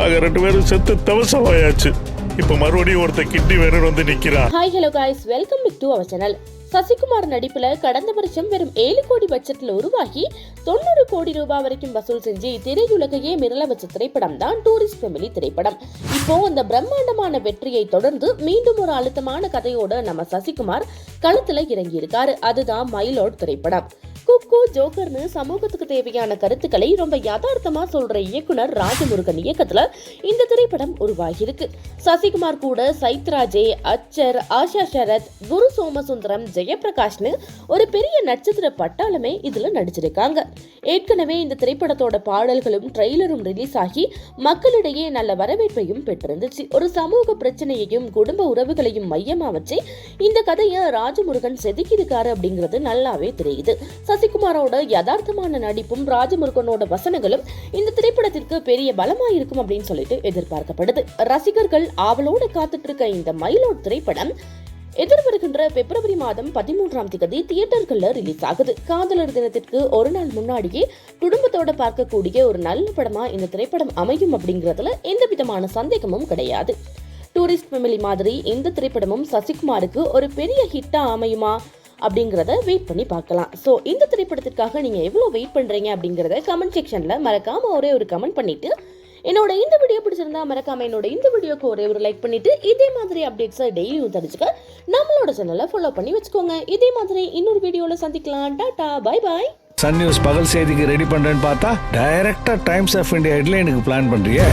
நாங்க 2 பேரும் செத்து தவசமாயாச்சு. இப்ப மறுபடியும் ஒருத்த கிட்னி வேற வந்து நிக்கிறான். Hi hello guys, welcome back to our channel. Sasikumar நடிப்புல கடந்த வருஷம் வெறும் 7 கோடி பட்ஜெட்ல உருவாகி 90 கோடி ரூபாய் வரைக்கும் வசூல் செஞ்சு திரையுலகையே மிரள வச்ச திரைப்படம் தான் டூரிஸ்ட் ஃபேமிலி திரைப்படம். இப்போ அந்த பிரம்மாண்டமான வெற்றியை தொடர்ந்து மீண்டும் ஒரு அழுத்தமான கதையோட நம்ம சசிகுமார் களத்துல இறங்கி இருக்காரு. அதுதான் மைலோட் திரைப்படம். குக்கு ஜோக்கர்னு சமூகத்துக்கு தேவையான கருத்துக்களை ரொம்ப யதார்த்தமா சொல்ற இயக்குனர் ராஜமுருகன் இயக்கத்துல இந்த திரைப்படம் உருவாகியிருக்கு. சசிகுமார் கூட சைத்ராஜே, அச்சர், ஆஷா சரத், குரு சோமசுந்தரம், ஜெயபிரகாஷ்னு ஒரு பெரிய நட்சத்திர பட்டாளமே இதுல நடிச்சிருக்காங்க. ஏற்கனவே இந்த திரைப்படத்தோட பாடல்களும் ட்ரெய்லரும் ரிலீஸ் ஆகி மக்களிடையே நல்ல வரவேற்பையும் பெற்றிருந்துச்சு. ஒரு சமூக பிரச்சனையையும் குடும்ப உறவுகளையும் மையமா வச்சு இந்த கதையை ராஜமுருகன் செதுக்கியிருக்காரு அப்படிங்கிறது நல்லாவே தெரியுது. சசிகுமாரோட யதார்த்தமான நடிப்பும் ராஜமுருகனோட வசனங்களும் இந்த திரைப்படத்திற்கு பெரிய பலமா இருக்கும் அப்படின்னு சொல்லிட்டு எதிர்பார்க்கப்படுது. ரசிகர்கள் ஆவலோட காத்துட்டு இருக்க இந்த மைலோட் திரைப்படம் எதிர்வருகின்ற பிப்ரவரி மாதம் 13ஆம் தேதி தியேட்டர்கள்ல ரிலீஸ் ஆகுது. காதலர் தினத்திற்கு ஒரு நாள் முன்னாடியே குடும்பத்தோட பார்க்கக்கூடிய ஒரு நல்ல படமா இந்த திரைப்படம் அமையும் அப்படிங்கறதுல எந்த விதமான சந்தேகமும் கிடையாது. டூரிஸ்ட் ஃபேமிலி மாதிரி இந்த திரைப்படமும் சசிகுமாருக்கு ஒரு பெரிய ஹிட்டா அமையுமா அப்படிங்கிறத வெயிட் பண்ணி பார்க்கலாம். ஸோ இந்த திரைப்படத்திற்காக நீங்கள் எவ்வளோ வெயிட் பண்ணுறீங்க அப்படிங்கிறத கமெண்ட் செக்ஷனில் மறக்காம ஒரே ஒரு கமெண்ட் பண்ணிட்டு என்னோட இந்த வீடியோ பிடிச்சிருந்தா மறக்காம என்னோட இந்த வீடியோக்கு ஒரே ஒரு லைக் பண்ணிட்டு இதே மாதிரி அப்டேட்ஸை டெய்லியும் தெரிஞ்சுக்க நம்மளோட சேனலை ஃபாலோ பண்ணி வச்சுக்கோங்க. இதே மாதிரி இன்னொரு வீடியோவில் சந்திக்கலாம். Tata, bye bye. Sun News பகல் செய்திக்கு ரெடி பண்றேன்னு பார்த்தா டைரக்டா டைம்ஸ் ஆஃப் இந்தியா ஹெட்லைனுக்கு பிளான் பண்றியே.